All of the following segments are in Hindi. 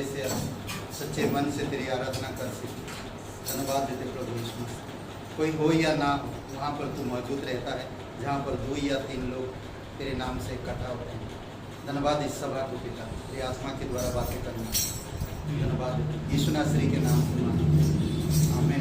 से सच्चे मन से तेरी आराधना कर सके। धन्यवाद देते प्रभु यीशु। कोई हो या ना हो, वहाँ पर तू मौजूद रहता है जहाँ पर 2 या 3 लोग तेरे नाम से इकट्ठा होते हैं। धन्यवाद इस सभा को पिता, तेरी आत्मा के द्वारा बातें करना। धन्यवाद यीशु नासरी के नाम से मांगते। आमीन।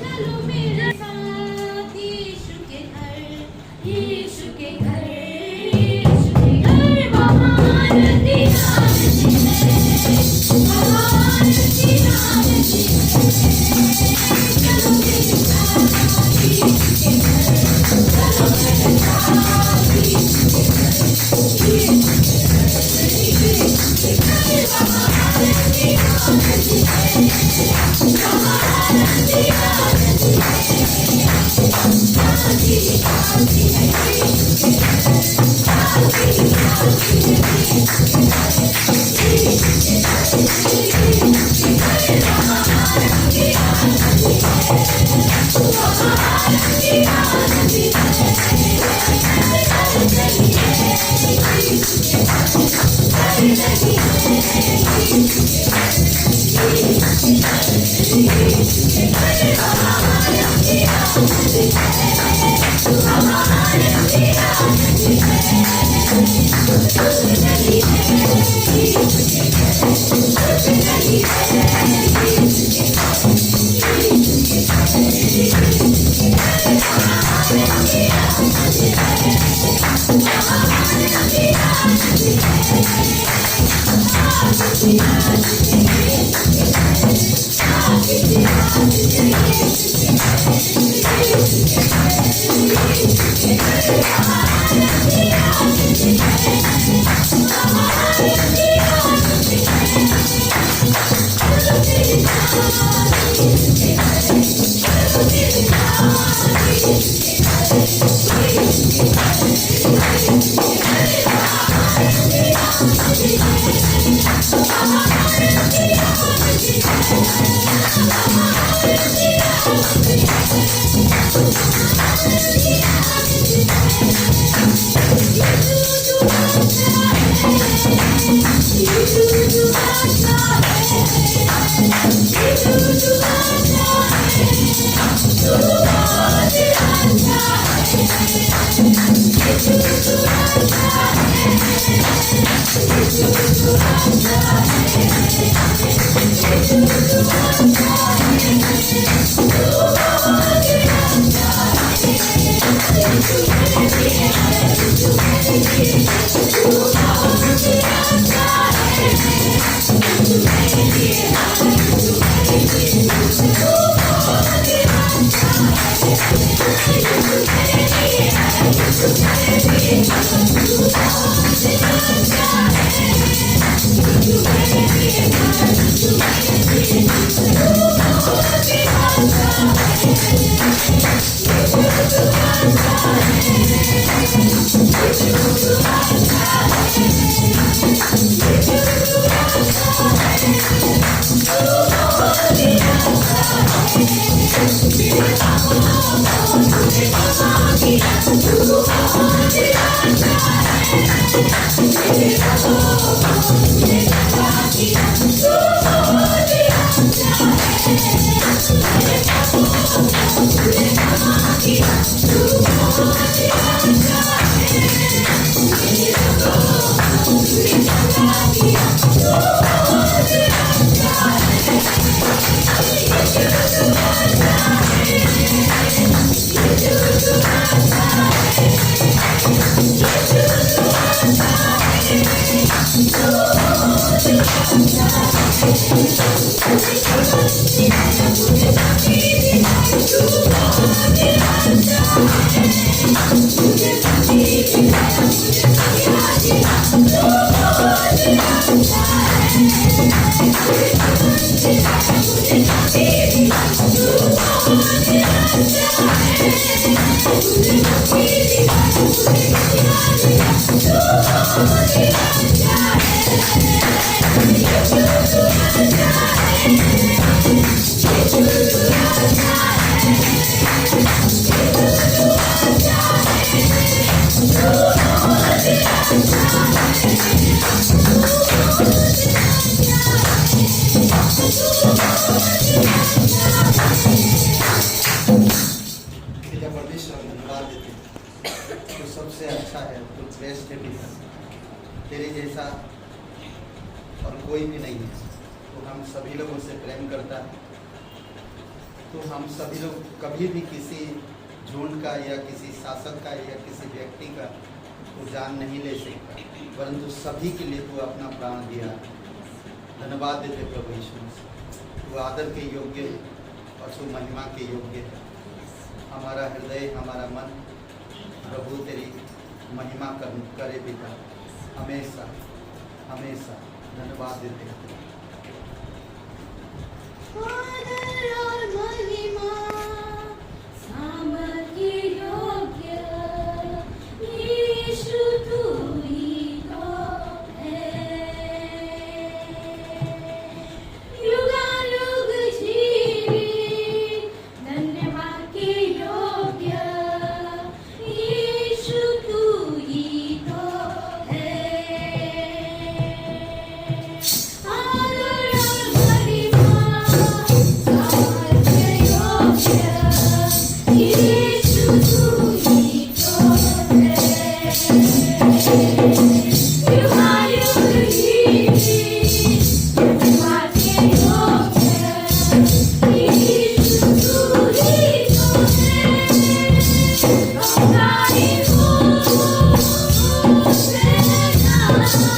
जैसा और कोई भी नहीं है। तो हम सभी लोगों से प्रेम करता है। तो हम सभी लोग कभी भी किसी झुंड का या किसी शासक का या किसी व्यक्ति का तो जान नहीं ले सकता, परंतु सभी के लिए तू अपना प्राण दिया। धन्यवाद देते प्रभु यीशु। तू आदर के योग्य और तू महिमा के योग्य है। हमारा हृदय, हमारा मन प्रभु तेरी महिमा करे पिता, हमेशा हमेशा धन्यवाद देते हैं। आदर और महिमा सामर्थ्य योग्य यीशु तू ही तो है। युगानुग जीवी धन्यवाद के योग्य यीशु तू ही तो है। आदर और महिमा सामर्थ्य योग्य यीशु तू ही तो है। युगानुग जीवी धन्यवाद के योग्य यीशु तू ही तो है। गंगाई हो सेना, गंगाई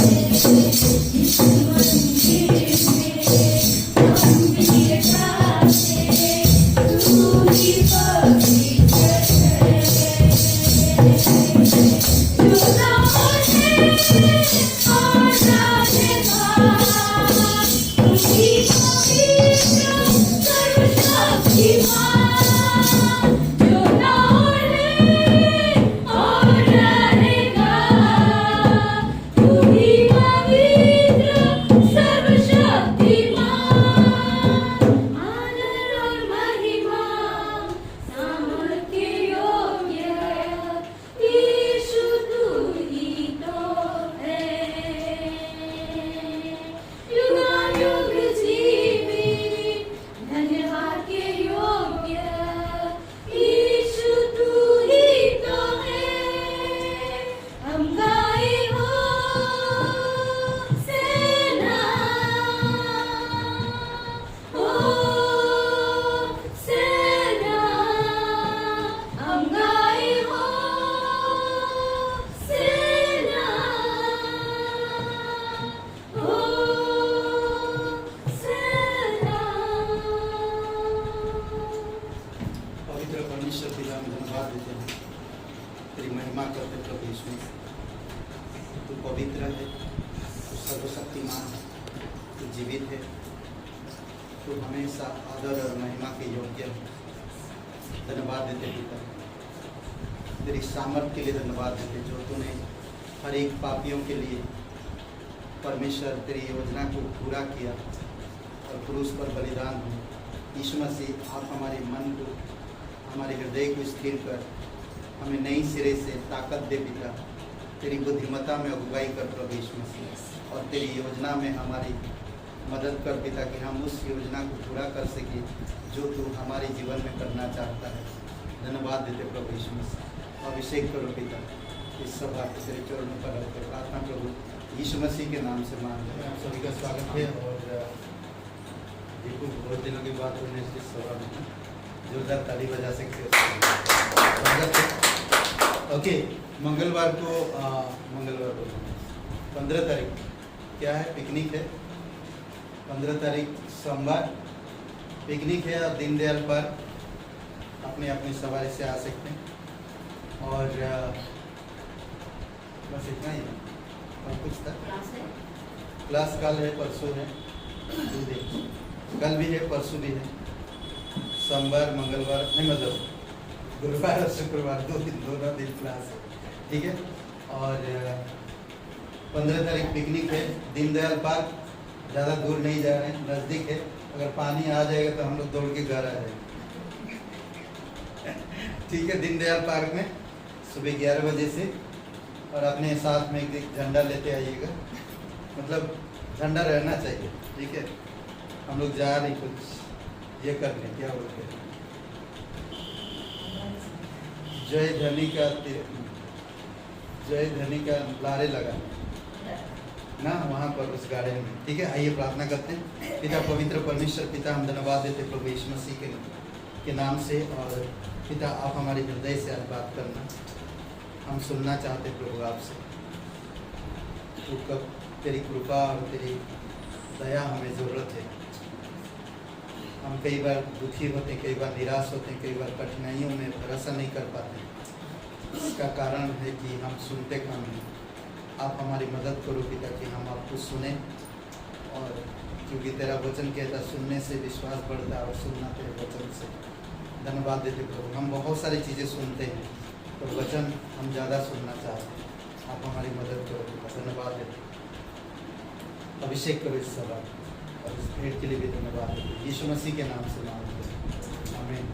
Thank you. सर्वशक्तिमान है, तू जीवित है, तू हमेशा आदर और महिमा के योग्य है। धन्यवाद देते पिता, तेरी सामर्थ्य के लिए धन्यवाद देते जो तूने हर एक पापियों के लिए परमेश्वर तेरी योजना को पूरा किया और क्रूस पर बलिदान हुए। यीशु मसीह, आप हमारे मन को, हमारे हृदय को स्थिर कर हमें नई सिरे से ताकत दे पिता। तेरी बुद्धिमत्ता में अगुवाई कर प्रभु यीशु मसीह, और तेरी योजना में हमारी मदद कर पिता कि हम उस योजना को पूरा कर सके जो तू हमारे जीवन में करना चाहता है। धन्यवाद देते प्रभु यीशु मसीह। अभिषेक करो पिता, इस सभा के तेरे चरणों पर रखते प्रार्थना प्रभु यीशु मसीह के नाम से मांग रहे हैं। आप सभी का स्वागत है और देखो बहुत दिनों के बाद होने इस सभा में जोरदार ताली बजा सकते हो। ओके, मंगलवार को 15 तारीख क्या है? पिकनिक है। 15 तारीख सोमवार पिकनिक है और दीनदयाल पार्क अपने अपनी सवारी से आ सकते हैं। और बस इतना ही है। और कुछ था? क्लास कल है, परसों है, 2 दिन, कल भी है, परसों भी है, सोमवार मंगलवार नहीं, मतलब गुरुवार और शुक्रवार 2 दिन, दोनों दिन क्लास है, ठीक है। और 15 तारीख पिकनिक है, दीनदयाल पार्क, ज़्यादा दूर नहीं जा रहे हैं, नज़दीक है। अगर पानी आ जाएगा तो हम लोग दौड़ के घर आ जाएंगे, ठीक है। दीनदयाल पार्क में सुबह 11 बजे से, और अपने साथ में एक झंडा लेते आइएगा, मतलब झंडा रहना चाहिए, ठीक है। हम लोग जा रहे कुछ ये करने, क्या बोलते हैं, जय धनी का लारे लगा ना वहाँ पर उस गार्डन में, ठीक है। आइए प्रार्थना करते हैं। पिता पवित्र परमेश्वर, पिता हम धन्यवाद देते प्रभु यीशु मसीह के नाम से। और पिता आप हमारे हृदय से आज बात करना, हम सुनना चाहते प्रभु आपसे। तो कब तेरी कृपा और तेरी दया हमें ज़रूरत है। हम कई बार दुखी होते हैं, कई बार निराश होते हैं, कई बार कठिनाइयों में भरोसा नहीं कर पाते। इसका कारण है कि हम सुनते कम हैं। आप हमारी मदद करो पिता कि हम आपको सुने, और क्योंकि तेरा वचन कहता सुनने से विश्वास बढ़ता है और सुनना तेरे वचन से। धन्यवाद देते प्रभु, हम बहुत सारी चीज़ें सुनते हैं तो वचन हम ज़्यादा सुनना चाहते हैं। आप हमारी मदद करो पिता, धन्यवाद देते। अभिषेक करो इस सभा और इस भेंट के लिए भी धन्यवाद देते। यीशु मसीह के नाम से मांगते हैं, आमीन।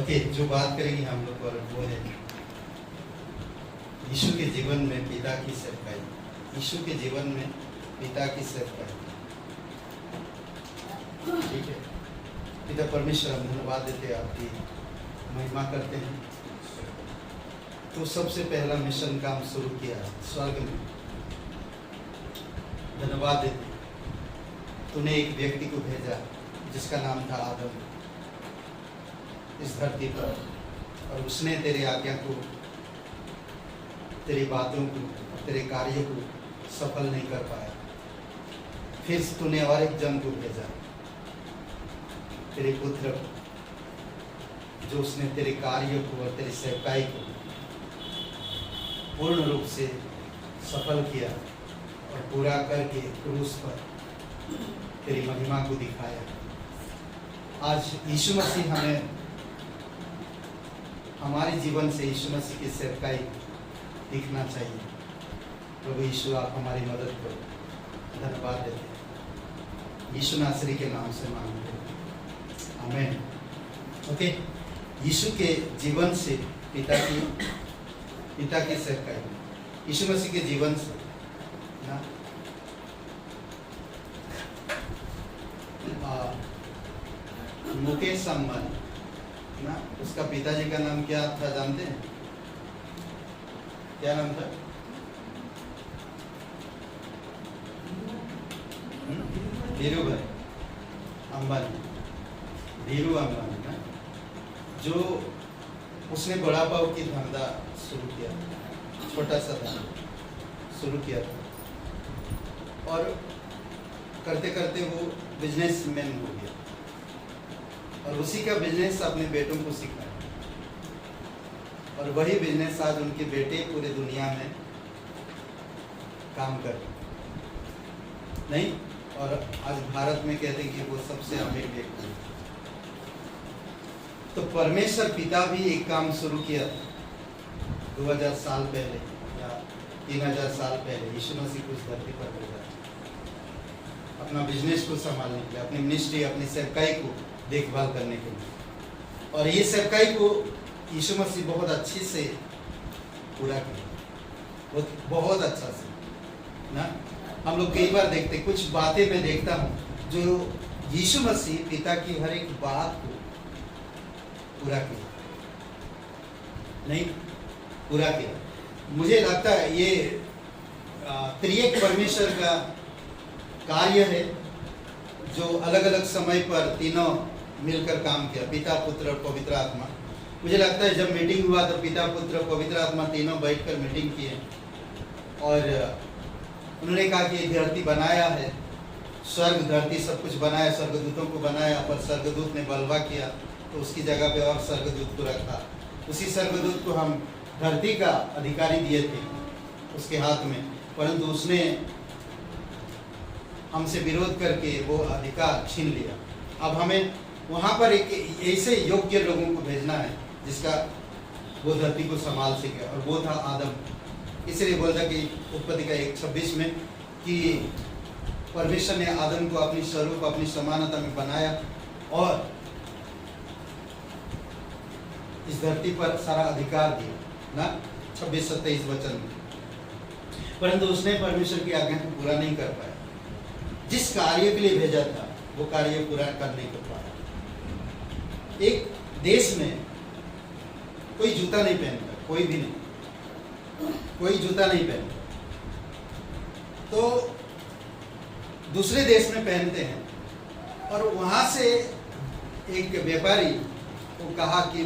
ओके, जो बात करेंगे हम लोग पर वो है यीशु के जीवन में पिता की सेवकाई। यीशु के जीवन में पिता की सेवकाई। ठीक है, पिता परमेश्वर हम धन्यवाद देते हैं, आपकी महिमा करते हैं। तो सबसे पहला मिशन काम शुरू किया स्वर्ग में, धन्यवाद देते। तूने एक व्यक्ति को भेजा जिसका नाम था आदम इस धरती पर, और उसने तेरे आज्ञा को, तेरी बातों को, तेरे कार्यों को सफल नहीं कर पाया। फिर तूने और एक जन को भेजा, तेरे पुत्र को, जो उसने तेरे कार्यों को और तेरी सेवकाई को पूर्ण रूप से सफल किया और पूरा करके क्रूस पर तेरी महिमा को दिखाया। आज यीशु मसीह हमें, हमारे जीवन से यीशु मसीह की सेवकाई दिखना चाहिए। प्रभु यीशु, आप हमारी मदद करो। धन्यवाद देते हैं यीशु नासरी के नाम से मांगते हैं, आमीन। ओके, यीशु के जीवन से पिता की सेवकाई, यीशु मसीह के जीवन से ना मुकेश अंबानी ना, उसका पिताजी का नाम क्या था जानते हैं? क्या नाम था? धीरू भाई अंबानी, धीरू अंबानी ना, जो उसने बड़ा पाव की धंधा शुरू किया, छोटा सा धंधा शुरू किया था, और करते करते वो बिजनेसमैन हो गया, और उसी का बिजनेस अपने बेटों को सिखाया, और वही बिजनेस आज उनके बेटे पूरे दुनिया में काम कर नहीं, और आज भारत में कहते हैं कि वो सबसे अमीर व्यक्ति है। तो परमेश्वर पिता भी एक काम शुरू किया 2000 साल पहले या 3000 साल पहले। यीशु मसीह को इस धरती पर भेजा अपना बिजनेस को संभालने के लिए, अपनी मिनिस्ट्री, अपनी सेवकाई को देखभाल करने के लिए, और ये सेवकाई को यीशु मसीह बहुत अच्छे से पूरा किया, बहुत अच्छा से ना। हम लोग कई बार देखते, कुछ बातें मैं देखता हूँ जो यीशु मसीह पिता की हर एक बात को पूरा किया, नहीं पूरा किया। मुझे लगता है ये त्रिएक परमेश्वर का कार्य है, जो अलग अलग समय पर तीनों मिलकर काम किया, पिता, पुत्र और पवित्र आत्मा। मुझे लगता है जब मीटिंग हुआ तो पिता, पुत्र, पवित्र आत्मा तीनों बैठकर मीटिंग किए, और उन्होंने कहा कि ये धरती बनाया है, स्वर्ग धरती सब कुछ बनाया, स्वर्गदूतों को बनाया, पर स्वर्गदूत ने बलवा किया तो उसकी जगह पे और स्वर्गदूत को रखा। उसी स्वर्गदूत को हम धरती का अधिकारी दिए थे उसके हाथ में, परंतु उसने हमसे विरोध करके वो अधिकार छीन लिया। अब हमें वहाँ पर एक ऐसे योग्य लोगों को भेजना है जिसका वो धरती को संभाल सके, और वो था आदम। इसलिए बोलता कि उत्पत्ति का 1:26 में कि परमेश्वर ने आदम को अपनी स्वरूप, अपनी समानता में बनाया और इस धरती पर सारा अधिकार दिया ना, 26-27 वचन में। परंतु उसने परमेश्वर की आज्ञा को पूरा नहीं कर पाया। जिस कार्य के लिए भेजा था वो कार्य पूरा कर नहीं कर पाया। एक देश में कोई जूता नहीं पहनता, कोई भी नहीं, कोई जूता नहीं पहनता, तो दूसरे देश में पहनते हैं, और वहाँ से एक व्यापारी को कहा कि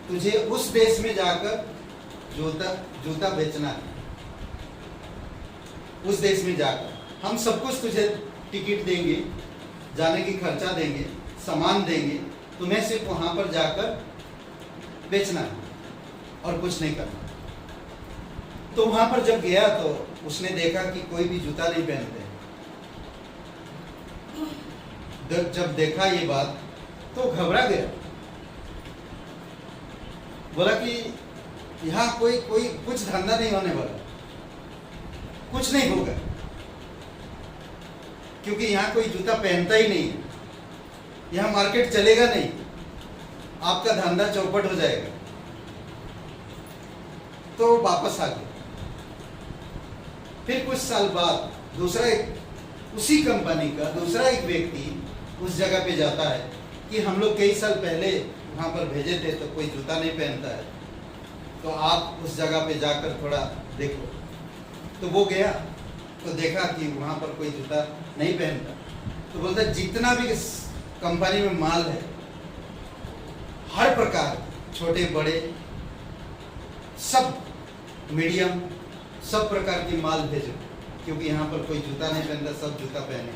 तुझे उस देश में जाकर जूता बेचना है, उस देश में जाकर हम सब कुछ तुझे टिकट देंगे, जाने की खर्चा देंगे, सामान देंगे, तुम्हें सिर्फ वहाँ पर जाकर बेचना है और कुछ नहीं करना। तो वहाँ पर जब गया तो उसने देखा कि कोई भी जूता नहीं पहनते। जब देखा ये बात तो घबरा गया, बोला कि यहाँ कोई कुछ धंधा नहीं होने वाला, कुछ नहीं होगा, क्योंकि यहाँ कोई जूता पहनता ही नहीं है, यहाँ मार्केट चलेगा नहीं। आपका धंधा चौपट हो जाएगा। तो वो वापस आ गया। फिर कुछ साल बाद दूसरा एक उसी कंपनी का दूसरा एक व्यक्ति उस जगह पे जाता है कि हम लोग कई साल पहले वहां पर भेजे थे, तो कोई जूता नहीं पहनता है, तो आप उस जगह पे जाकर थोड़ा देखो। तो वो गया तो देखा कि वहां पर कोई जूता नहीं पहनता। तो बोलता जितना भी इस कंपनी में माल है, हर प्रकार, छोटे बड़े सब, मीडियम, सब प्रकार की माल भेजो, क्योंकि यहाँ पर कोई जूता नहीं पहनता, सब जूता पहने।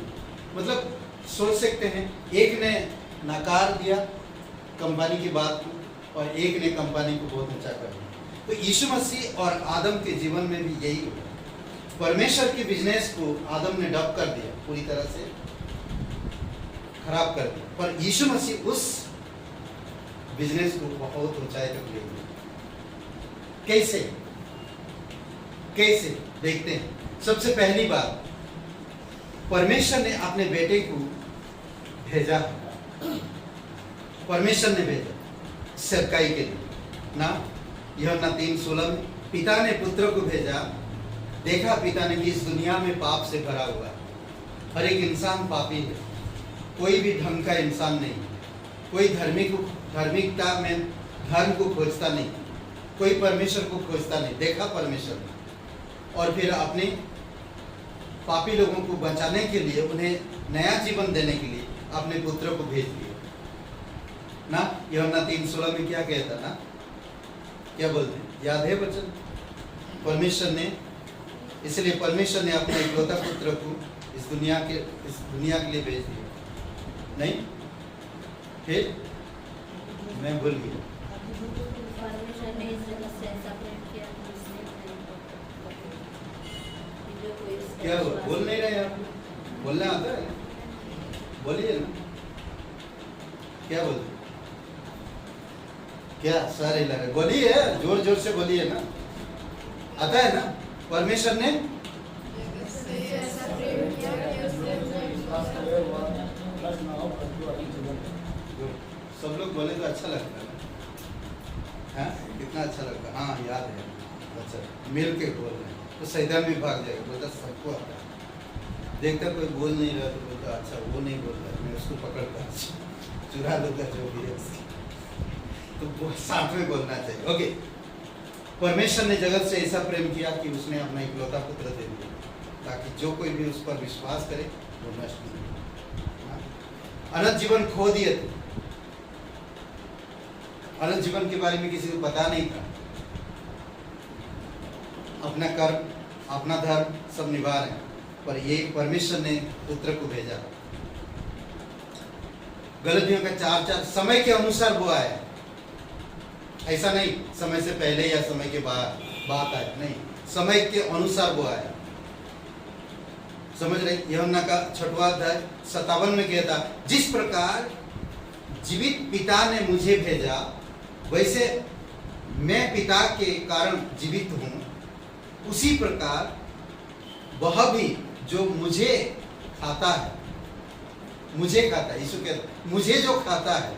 मतलब सोच सकते हैं, एक ने नकार दिया कंपनी की बात को और एक ने कंपनी को बहुत ऊंचा कर दिया। तो यीशु मसीह और आदम के जीवन में भी यही हुआ। परमेश्वर के बिजनेस को आदम ने डब कर दिया, पूरी तरह से खराब कर दिया, पर यीशु मसीह उस बिजनेस को बहुत ऊंचाई तक ले गए। कैसे कैसे देखते हैं। सबसे पहली बात, परमेश्वर ने अपने बेटे को भेजा। परमेश्वर ने भेजा सेवकाई के लिए ना। यूहन्ना 3:16 में पिता ने पुत्र को भेजा। देखा पिता ने कि इस दुनिया में पाप से भरा हुआ है, हर एक इंसान पापी है, कोई भी ढंग का इंसान नहीं, कोई धार्मिकता में धर्म को खोजता नहीं, कोई परमेश्वर को खोजता नहीं। देखा परमेश्वर ने, और फिर अपने पापी लोगों को बचाने के लिए, उन्हें नया जीवन देने के लिए अपने पुत्र को भेज दिया ना। यूहन्ना 3:16 में क्या कहता ना, क्या बोलते हैं, याद है वचन? परमेश्वर ने, इसलिए परमेश्वर ने अपने इकलौता पुत्र को इस दुनिया के लिए भेज दिया। नहीं, फिर मैं भूल गया। परमेश्वर ने इस जगत से ऐसा प्रेम किया कि उसने जो कोई उसका क्या विश्वास- बोल नहीं रहे आप? बोलना आता है? बोलिए ना, क्या बोलते? क्या सारे लग रहे? बोलिए, जोर जोर से बोलिए ना, आता है ना? परमेश्वर ने सब लोग बोले तो अच्छा लगता है ना, हाँ? कितना अच्छा लगता है। हाँ याद है, अच्छा मिल के बोल रहे हैं तो शैतान भी भाग जाएगा, बोलता सबको आता है। देखता कोई बोल नहीं रहा तो बोलता अच्छा वो नहीं बोल रहा, मैं उसको पकड़ता चुरा लूँगा जो भी है उसकी। तो वो साथ में बोलना चाहिए। ओके, परमेश्वर ने जगत से ऐसा प्रेम किया कि उसने अपना इकलौता पुत्र दे दिया, ताकि जो कोई भी उस पर विश्वास करे वो नष्ट नहीं हो। अनंत जीवन खो दिए थे, अनंत जीवन के बारे में किसी को पता नहीं था। अपना कर्म, अपना धर्म सब निभा रहे हैं, पर ये परमेश्वर ने पुत्र को भेजा। गलतियों का 4:4 समय के अनुसार वो आया, ऐसा नहीं समय से पहले या समय के बाद बात आए, नहीं, समय के अनुसार वो आया। समझ रहे? यूहन्ना का 6वां अध्याय 57 में कहता, जिस प्रकार जीवित पिता ने मुझे भेजा, वैसे मैं पिता के कारण जीवित हूँ, उसी प्रकार वह भी जो मुझे खाता है, मुझे खाता है, यीशु कहता मुझे जो खाता है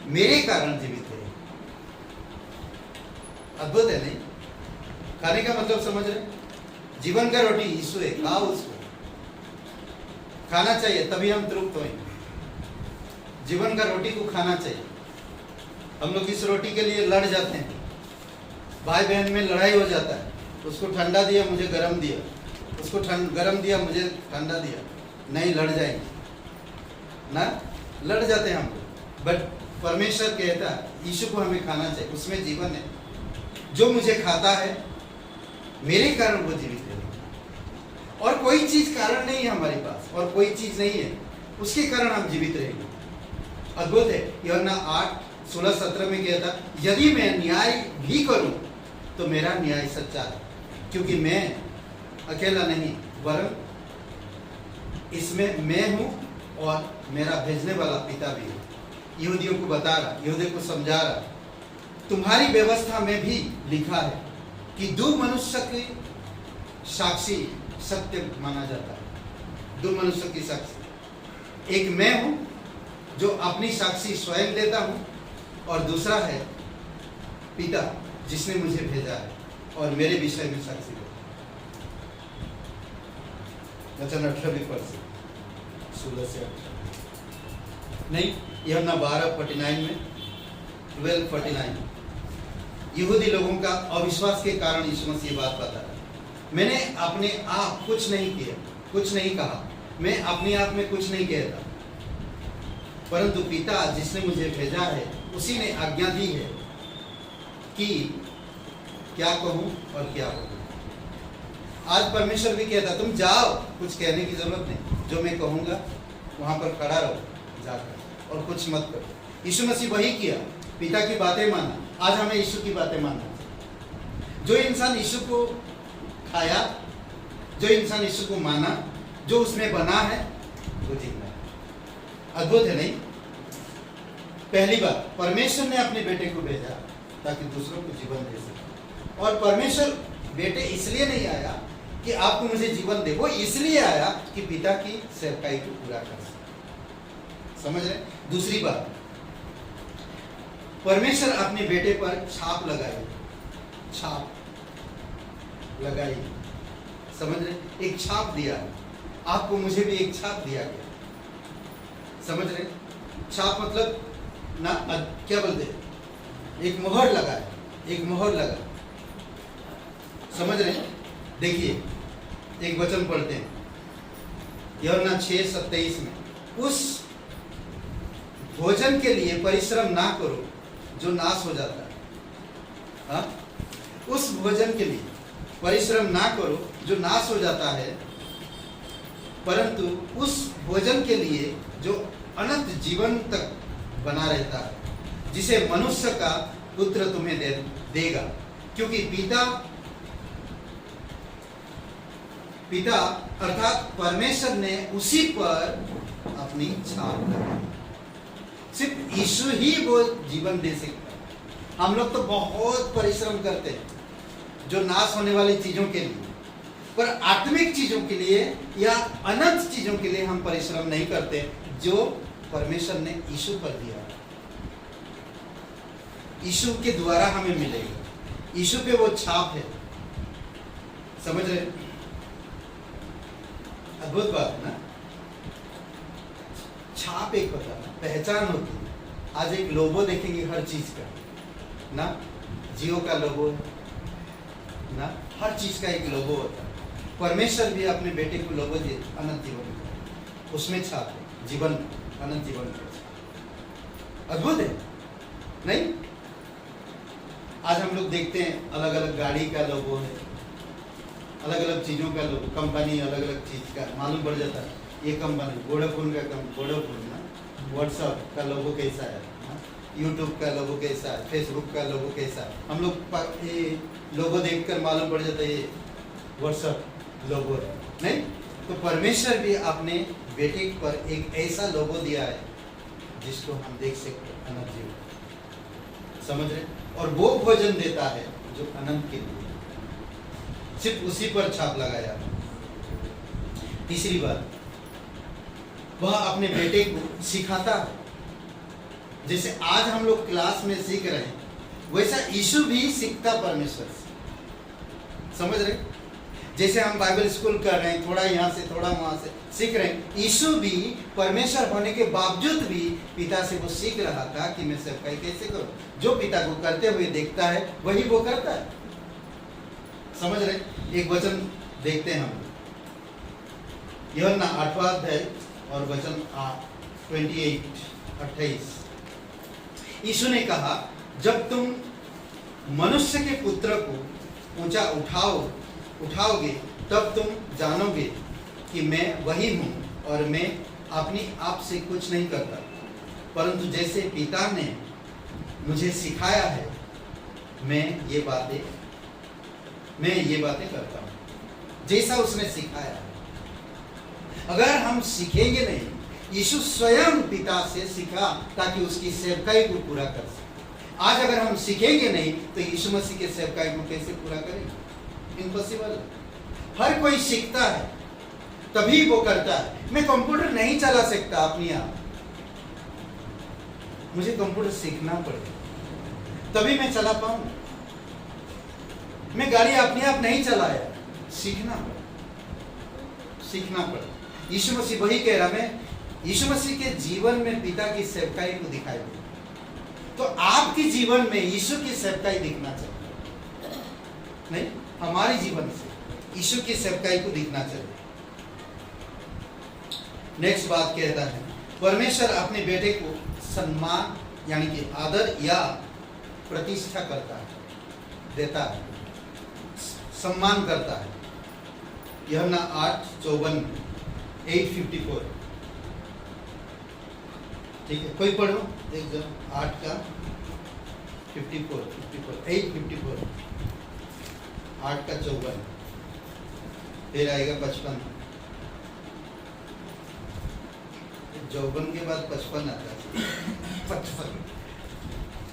मेरे कारण जीवित है। अद्भुत है नहीं? खाने का मतलब समझ रहे? जीवन का रोटी यीशु है, खाओ उसको, खाना चाहिए तभी हम तृप्त होंगे। जीवन का रोटी को खाना चाहिए। हम लोग इस रोटी के लिए लड़ जाते हैं, भाई बहन में लड़ाई हो जाता है, उसको ठंडा दिया मुझे गरम दिया, उसको गरम दिया मुझे ठंडा दिया, नहीं लड़ जाएंगे ना, लड़ जाते हैं हम लोग। बट परमेश्वर कहता है यीशु को हमें खाना चाहिए, उसमें जीवन है। जो मुझे खाता है मेरे कारण वो जीवित है, और कोई चीज कारण नहीं है हमारे पास, और कोई चीज नहीं है उसके कारण हम जीवित रहेंगे। अद्भुत है। यूहन्ना 8:16-17 में कहता, यदि मैं न्याय भी करूं तो मेरा न्याय सच्चा है, क्योंकि मैं अकेला नहीं वरन इसमें मैं हूं और मेरा भेजने वाला पिता भी है। यहूदियों को बता रहा, यहूदियों को समझा रहा, तुम्हारी व्यवस्था में भी लिखा है कि 2 मनुष्य के साक्षी सत्य माना जाता है। 2 मनुष्य की साक्षी, एक मैं हूं जो अपनी साक्षी स्वयं देता हूं, और दूसरा है पिता जिसने मुझे भेजा है और मेरे विषय में साक्षी देता है। वचन 18 से 16 से 18 नहीं, यूहन्ना 12:49 में 12:49 यहूदी लोगों का अविश्वास के कारण यीशु मसीह बात बता रहा है। मैंने अपने आप कुछ नहीं किया, कुछ नहीं कहा, मैं अपने आप में कुछ नहीं कहता, परंतु पिता जिसने मुझे भेजा है उसी ने आज्ञा दी है कि क्या कहूं और क्या बोलूं। आज परमेश्वर भी कहता तुम जाओ, कुछ कहने की जरूरत नहीं, जो मैं कहूंगा वहां पर खड़ा रहो जाकर और कुछ मत करो। यीशु मसीह वही किया, पिता की बातें माना। आज हमें यीशु की बातें मानना चाहिए। जो इंसान यीशु को खाया, जो इंसान यीशु को माना, जो उसमें बना है, वो जीतना है। अद्भुत है नहीं? पहली बार परमेश्वर ने अपने बेटे को भेजा ताकि दूसरों को जीवन दे सके। और परमेश्वर बेटे इसलिए नहीं आया कि आपको मुझे जीवन दे, वो इसलिए आया कि पिता की सेवकाई को पूरा कर सके। समझ रहे? दूसरी बात, परमेश्वर अपने बेटे पर छाप लगाई, छाप लगाई। समझ रहे? एक छाप दिया, आपको मुझे भी एक छाप दिया गया। समझ रहे? छाप मतलब ना क्या बोलते हैं, एक मोहर लगा है, एक मोहर लगा। समझ रहे? देखिए एक वचन पढ़ते हैं यूहन्ना 6:27 में, उस भोजन के लिए परिश्रम ना करो जो नाश हो जाता है। हाँ? उस भोजन के लिए परिश्रम ना करो जो नाश हो जाता है, परंतु उस भोजन के लिए जो अनंत जीवन तक बना रहता है, जिसे मनुष्य का पुत्र तुम्हें देगा, क्योंकि पिता अर्थात परमेश्वर ने उसी पर अपनी छाप लगाई। सिर्फ यीशु ही वो जीवन दे सकता है। हम लोग तो बहुत परिश्रम करते हैं जो नाश होने वाली चीजों के लिए, पर आत्मिक चीजों के लिए या अनंत चीजों के लिए हम परिश्रम नहीं करते, जो परमेश्वर ने यीशु पर दिया। यीशु के द्वारा हमें मिलेगा। यीशु पे वो छाप है। समझ रहे? अद्भुत बात है ना? छाप एक होता है, पहचान होती है। आज एक लोगो देखेंगे हर चीज का ना, जियो का लोगो ना, हर चीज का एक लोगो होता है। परमेश्वर भी अपने बेटे को लोगो दे, अनंत जीवन का, उसमें छाप है, जीवन, अनंत जीवन का। अद्भुत है नहीं? आज हम लोग देखते हैं अलग अलग गाड़ी का लोगो है, अलग अलग चीजों का लोगो, कंपनी अलग अलग चीज का मालूम पड़ जाता है। ये कंपनी वोडाफोन का वोडाफोन ना, व्हाट्सएप का लोगो कैसा है, यूट्यूब का लोगो कैसा है, फेसबुक का लोगो कैसा है, हम लोग ये लोगो देखकर मालूम पड़ जाता है ये व्हाट्सएप लोगो है नहीं? तो परमेश्वर भी अपने बेटे पर एक ऐसा लोगो दिया है जिसको हम देख सकते हैं, अनंत जीवन। समझ रहे? और वो भोजन देता है जो अनंत के लिए, सिर्फ उसी पर छाप लगाया। तीसरी बात, वह अपने बेटे को सिखाता है। जैसे आज हम लोग क्लास में सीख रहे हैं, वैसा यीशु भी सीखता परमेश्वर से। समझ रहे? जैसे हम बाइबल स्कूल कर रहे हैं, थोड़ा यहाँ से थोड़ा वहां से सीख रहे हैं, यीशु भी परमेश्वर होने के बावजूद भी पिता से वो सीख रहा था कि मैं सेवकाई कैसे करूं। जो पिता को करते हुए देखता है वही वो करता है। समझ रहे? एक वचन देखते हैं हम, यूहन्ना 8वां अध्याय और वचन 28। यीशु ने कहा, जब तुम मनुष्य के पुत्र को ऊंचा उठाओगे तब तुम जानोगे कि मैं वही हूँ और मैं अपने आप से कुछ नहीं करता, परंतु जैसे पिता ने मुझे सिखाया है मैं ये बातें करता हूँ, जैसा उसने सिखाया है। अगर हम सीखेंगे नहीं, यीशु स्वयं पिता से सीखा ताकि उसकी सेवकाई को पूरा कर सके। आज अगर हम सीखेंगे नहीं तो यीशु मसीह के सेवकाई को कैसे पूरा करेंगे? इम्पॉसिबल। हर कोई सीखता है तभी वो करता है। मैं कंप्यूटर नहीं चला सकता अपनी आप, मुझे कंप्यूटर सीखना पड़ेगा, तभी मैं चला पाऊंगा। मैं गाड़ी अपने आप नहीं चलाया, सीखना पड़ा। यीशु मसीह वही कह रहा, मैं यीशु मसीह के जीवन में पिता की सेवकाई को दिखाई दे, तो आपके जीवन में यीशु की सेवकाई दिखना चाहिए, नहीं हमारे जीवन से यीशु की सेवकाई को दिखना चाहिए। नेक्स्ट बात कहता है, परमेश्वर अपने बेटे को सम्मान यानी कि आदर या प्रतिष्ठा करता है, देता है, सम्मान करता है। यूहन्ना 8:54 8:54, ठीक है, कोई पढ़ो एकदम 8 का 54 8:54, 8 का 54, फिर आएगा 55, चौवन के बाद 55 आता है। 55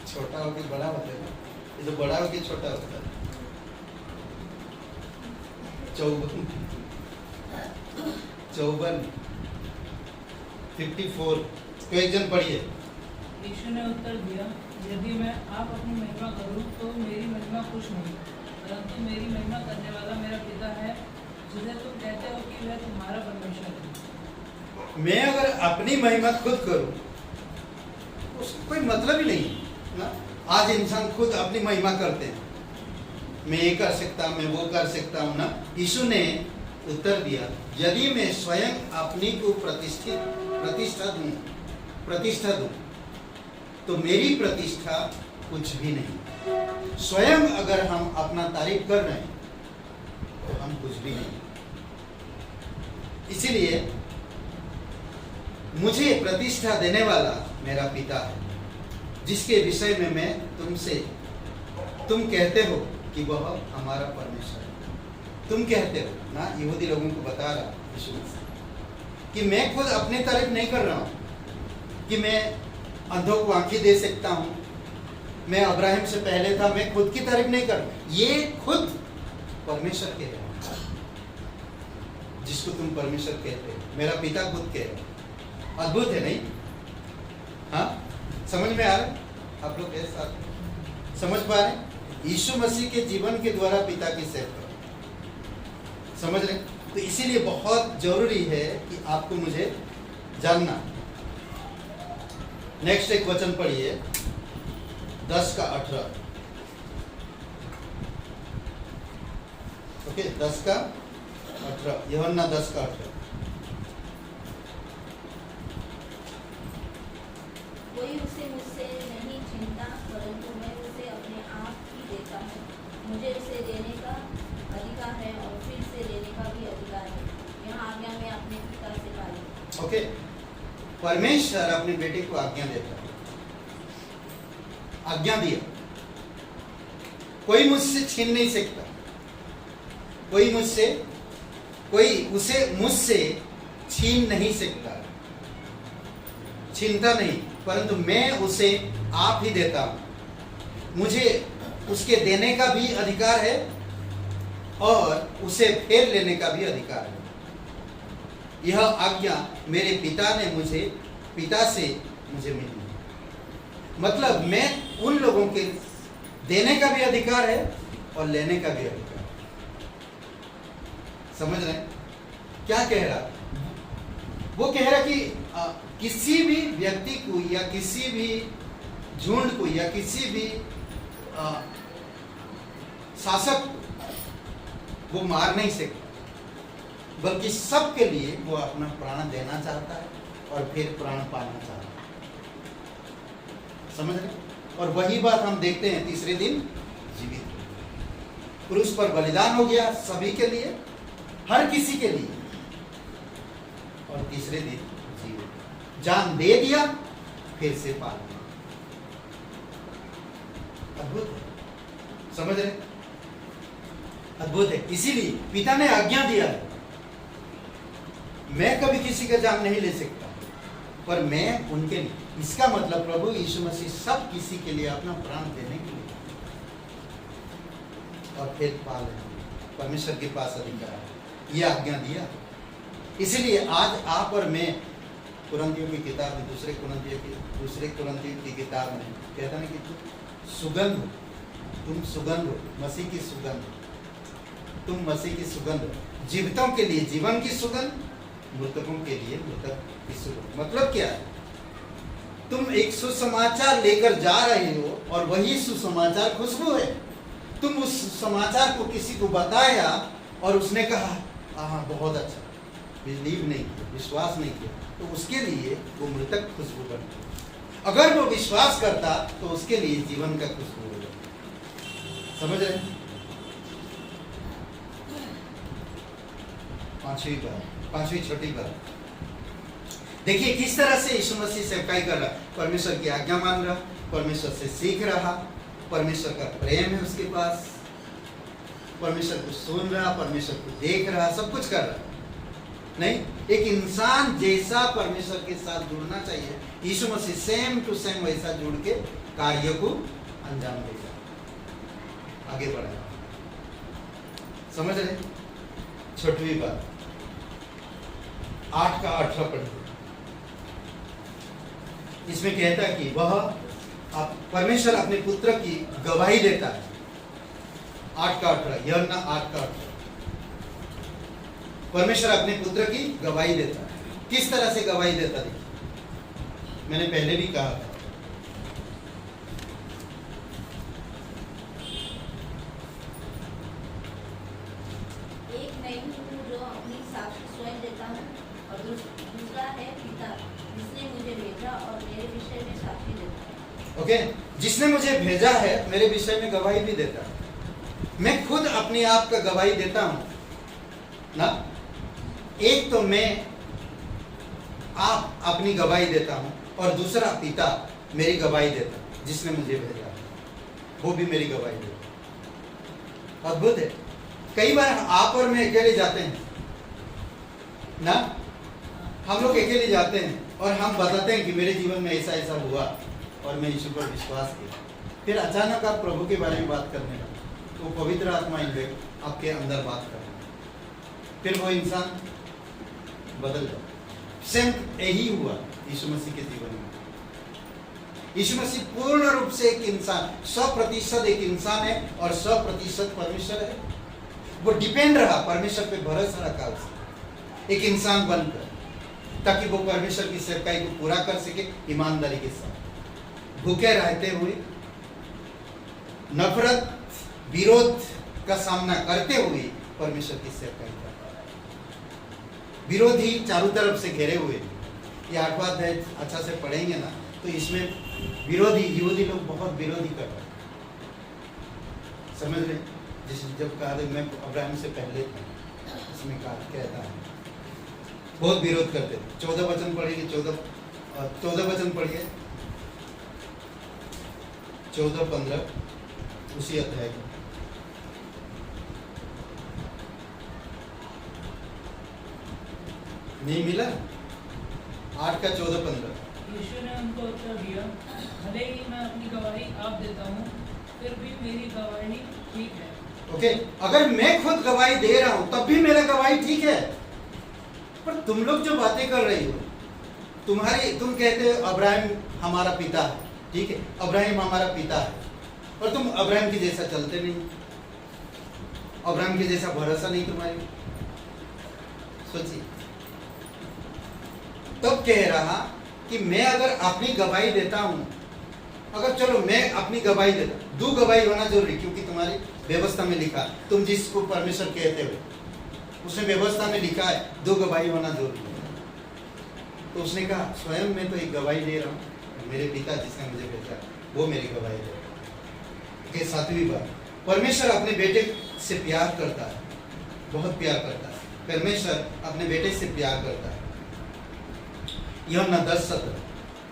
छोटा होके बड़ा होता है ना, ये तो बड़ा होके छोटा होता है। 54 54, तो एक जन पढ़िए। यीशु ने उत्तर दिया, यदि मैं आप अपनी महिमा करूं तो मेरी महिमा कुछ नहीं, परंतु मेरी महिमा करने वाला मेरा पिता है, जिसे तुम कहते हो कि वह तुम्हारा परमेश्वर है। मैं अगर अपनी महिमा खुद करूं उसका कोई मतलब ही नहीं ना। आज इंसान खुद अपनी महिमा करते हैं, मैं ये कर सकता, मैं वो कर सकता हूं ना। यीशु ने उत्तर दिया, यदि मैं स्वयं अपनी को प्रतिष्ठा दूं तो मेरी प्रतिष्ठा कुछ भी नहीं। स्वयं अगर हम अपना तारीफ कर रहे हैं तो हम कुछ भी नहीं। इसीलिए मुझे प्रतिष्ठा देने वाला मेरा पिता है, जिसके विषय में मैं तुम कहते हो कि वह हमारा परमेश्वर है। तुम कहते हो ना, यहूदी लोगों को बता रहा यीशु मसीह कि मैं खुद अपनी तारीफ नहीं कर रहा हूं कि मैं अंधों को आंखें दे सकता हूं, मैं अब्राहिम से पहले था, मैं खुद की तारीफ नहीं कर रहा। ये खुद परमेश्वर कह रहा है, जिसको तुम परमेश्वर कहते हो, मेरा पिता खुद कह रहा है। अद्भुत है नहीं? हाँ, समझ में आ रहा है? आप लोग कैसे साथ समझ पा रहे हैं? यीशु मसीह के जीवन के द्वारा पिता की सेवा समझ रहे? तो इसीलिए बहुत जरूरी है कि आपको मुझे जानना। नेक्स्ट एक वचन पढ़िए 10 का 18। ओके, 10 का 18, यूहन्ना 10 का 18। कोई उसे मुझसे नहीं छीनता, परंतु मैं उसे अपने आप ही देता हूँ। मुझे उसे देने का अधिकार है और फिर से लेने का भी अधिकार है। यह आज्ञा मैं अपने पिता से पाई। ओके, परमेश्वर अपने बेटे को आज्ञा देता है, आज्ञा दिया। कोई मुझसे छीन नहीं सकता, कोई उसे मुझसे छीन नहीं सकता, छीनता नहीं, परंतु मैं उसे आप ही देता हूं। मुझे उसके देने का भी अधिकार है और उसे फेर लेने का भी अधिकार है। यह आज्ञा मेरे पिता से मुझे मिली। मतलब मैं उन लोगों के देने का भी अधिकार है और लेने का भी अधिकार है। समझ रहे हैं क्या कह रहा? वो कह रहा कि किसी भी व्यक्ति को या किसी भी झुंड को या किसी भी शासक को वो मार नहीं सकता, बल्कि सबके लिए वो अपना प्राण देना चाहता है और फिर प्राण पाना चाहता है। समझ रहे? और वही बात हम देखते हैं तीसरे दिन जीवित क्रूस पर बलिदान हो गया सभी के लिए, हर किसी के लिए, और तीसरे दिन जीवित जान दे दिया, फिर से पाल लिया। अद्भुत है, समझ रहे? अद्भुत है। इसीलिए पिता ने आज्ञा दिया है, मैं कभी किसी का जान नहीं ले सकता, पर मैं उनके लिए। इसका मतलब प्रभु यीशु मसीह सब किसी के लिए अपना प्राण देने के लिए और फिर पाल परमेश्वर के पास अधिकार है, ये आज्ञा दिया। इसीलिए आज आप और मैं कुरंतियों की किताब में, दूसरे कुरंतियों की किताब में कहता है कि तुम सुगंध हो, मसीह की सुगंध, तुम मसीह की सुगंध, जीवितों के लिए जीवन की सुगंध, मृतकों के लिए मृतक की सुगंध। मतलब क्या है? तुम एक सुसमाचार लेकर जा रहे हो और वही सुसमाचार खुशबू है। तुम उस समाचार को किसी को बताया और उसने कहा हाँ बहुत अच्छा, बिलीव नहीं किया, विश्वास नहीं किया, तो उसके लिए वो मृतक खुशबू बनती। अगर वो विश्वास करता तो उसके लिए जीवन का खुशबू हो जाता। समझ रहे? पांचवी छोटी बात देखिए किस तरह से यीशु मसीह सेवकाई कर रहा। परमेश्वर की आज्ञा मान रहा, परमेश्वर से सीख रहा, परमेश्वर का प्रेम है उसके पास, परमेश्वर को सुन रहा, परमेश्वर को देख रहा, सब कुछ कर रहा। नहीं, एक इंसान जैसा परमेश्वर के साथ जुड़ना चाहिए, यीशु मसीह सेम टू सेम वैसा जुड़ के कार्य को अंजाम देगा, आगे बढ़ेगा। समझ रहे? छठवीं बात 8 का 18 पढ़िए। इसमें कहता है कि वह परमेश्वर अपने पुत्र की गवाही देता है। 8 का 18, यूहन्ना 8 का 18। परमेश्वर अपने पुत्र की गवाही देता है। किस तरह से गवाही देता है? मैंने पहले भी कहा था, एक मैं हूँ जो अपनी साक्षी स्वयं देता हूँ और दूसरा है पिता जिसने मुझे भेजा और मेरे विषय में साक्षी देता है। ओके, जिसने मुझे भेजा है मेरे विषय में गवाही भी देता है। मैं खुद अपने आप का गवाही देता हूँ ना। एक तो मैं आप अपनी गवाही देता हूँ और दूसरा पिता मेरी गवाही देता है, जिसने मुझे भेजा है वो भी मेरी गवाही देता है। अद्भुत है। कई बार आप और मैं अकेले जाते हैं ना, हम लोग अकेले जाते हैं और हम बताते हैं कि मेरे जीवन में ऐसा ऐसा हुआ और मैं यीशु पर विश्वास किया। फिर अचानक आप प्रभु के बारे में बात करने लगे, तो पवित्र आत्मा इन्वेक्ट आपके अंदर बात कर, फिर वो इंसान बदल जाए। सेम यही हुआ यीशु मसीह के जीवन में। यीशु मसीह पूर्ण रूप से एक इंसान, 100% एक इंसान है और 100% परमेश्वर है। वो डिपेंड रहा, परमेश्वर पे भरोसा रखा उसने एक इंसान बनकर, ताकि वो परमेश्वर की सेवकाई को पूरा कर सके ईमानदारी के साथ, भूखे रहते हुए, नफरत विरोध का सामना करते हुए परमेश्वर की सेवकाई करता है। विरोधी चारों तरफ से घेरे हुए। ये 8वां अध्याय अच्छा से पढ़ेंगे ना तो इसमें विरोधी यहूदी लोग बहुत विरोधी कर रहे हैं। समझ रहे? जिस जब कहा मैं अब्राहम से पहले था, इसमें कहता है बहुत विरोध करते थे। 14 वचन पढ़िए, 14 वचन पढ़िए, 14-15 उसी अध्याय को। नहीं मिला? 8 का 14-15। यीशु ने उनको उत्तर दिया, भले ही मैं अपनी गवाही आप देता हूँ, फिर भी मेरी गवाही ठीक है। ओके, अगर मैं खुद गवाही दे रहा हूँ तब भी मेरा गवाही ठीक है। पर तुम लोग जो बातें कर रही हो, तुम कहते हो अब्राहम हमारा पिता है, ठीक है, अब्राहम हमारा पिता है, और तुम अब्राहम के जैसा चलते नहीं, अब्राहम के जैसा भरोसा नहीं तुम्हारी। सोचिए, तब कह रहा कि मैं अगर अपनी गवाही देता हूं, अगर चलो मैं अपनी गवाही देता, 2 गवाही होना जरूरी, क्योंकि तुम्हारी व्यवस्था में लिखा, तुम जिसको परमेश्वर कहते हो उसने व्यवस्था में लिखा है 2 गवाही होना जरूरी है। तो उसने कहा स्वयं मैं तो एक गवाही दे रहा हूँ, मेरे पिता जिसने मुझे भेजा वो मेरी गवाही दे रहा है। 7वीं बात, परमेश्वर अपने बेटे से प्यार करता है, बहुत प्यार करता है। परमेश्वर अपने बेटे से प्यार करता है। यूहन्ना 10:17,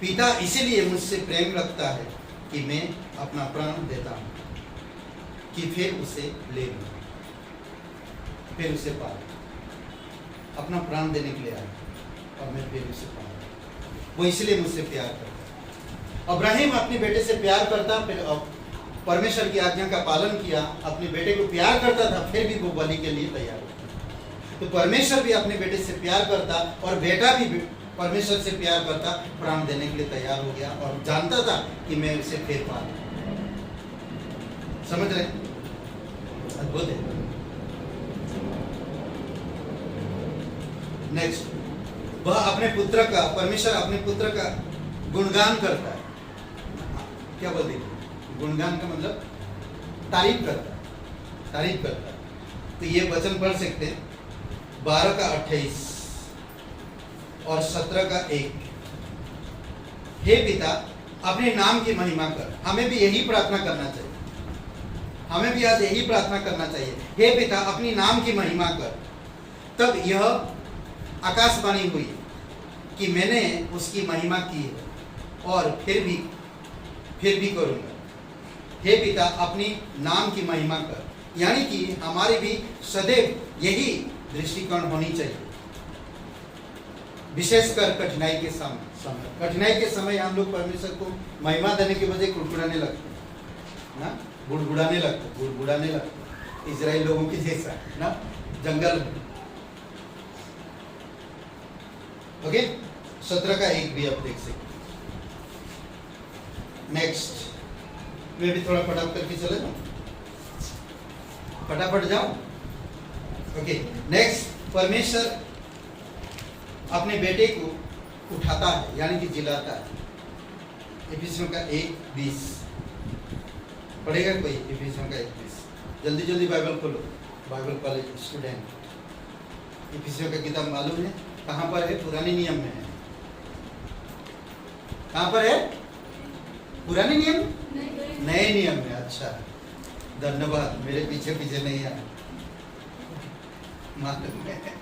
पिता इसीलिए मुझसे प्रेम रखता है कि मैं अपना प्राण देता हूँ कि फिर उसे ले लूँ, फिर उसे पाऊँ। अपना प्राण देने के लिए आया और मैं फिर उसे पाऊँ। वो इसलिए मुझसे प्यार करता है। अब्राहिम अपने बेटे से प्यार करता, फिर परमेश्वर की आज्ञा का पालन किया, अपने बेटे को प्यार करता था, फिर भी वो बलि के लिए तैयार होता। तो परमेश्वर भी अपने बेटे से प्यार करता और बेटा भी परमेश्वर से प्यार करता, प्राण देने के लिए तैयार हो गया और जानता था कि मैं उसे फेर पा लूं। समझ रहे? अद्भुत है। नेक्स्ट, वह अपने पुत्र का, परमेश्वर अपने पुत्र का गुणगान करता है। क्या बोलते हैं? गुणगान का मतलब तारीफ करता है, तारीफ करता है। तो ये वचन पढ़ सकते हैं 12 का 28 और 17 का 1। हे पिता, अपने नाम की महिमा कर। हमें भी यही प्रार्थना करना चाहिए, हमें भी आज यही प्रार्थना करना चाहिए। हे पिता, अपनी नाम की महिमा कर। तब यह आकाशवाणी हुई कि मैंने उसकी महिमा की है और फिर भी करूंगा। हे पिता, अपनी नाम की महिमा कर। यानी कि हमारी भी सदैव यही दृष्टिकोण होनी चाहिए, विशेषकर कठिनाई के समय। कठिनाई के समय हम लोग परमेश्वर को महिमा देने के बजाय कुड़कुड़ाने लगते हैं ना, गुड़गुड़ाने लगते, इजराइल लोगों की जैसा ना, जंगल में। ओके, 17 का 1 भी आप देख सकते। नेक्स्ट, मैं भी थोड़ा फटाफट करके चले जाऊं, फटाफट जाऊं। ओके, नेक्स्ट, परमेश्वर अपने बेटे को उठाता है, यानी कि जिलाता है। इफिसियों का 1:20 पढ़ेगा कोई? इफिसियों का 1:20 जल्दी जल्दी बाइबल खोलो, बाइबल कॉलेज स्टूडेंट। इफिसियों का किताब मालूम है कहाँ पर है? पुराने नियम में है। कहाँ पर है? पुराने नियम, नए नियम में। अच्छा, धन्यवाद, मेरे पीछे पीछे नहीं आया, मालूम है।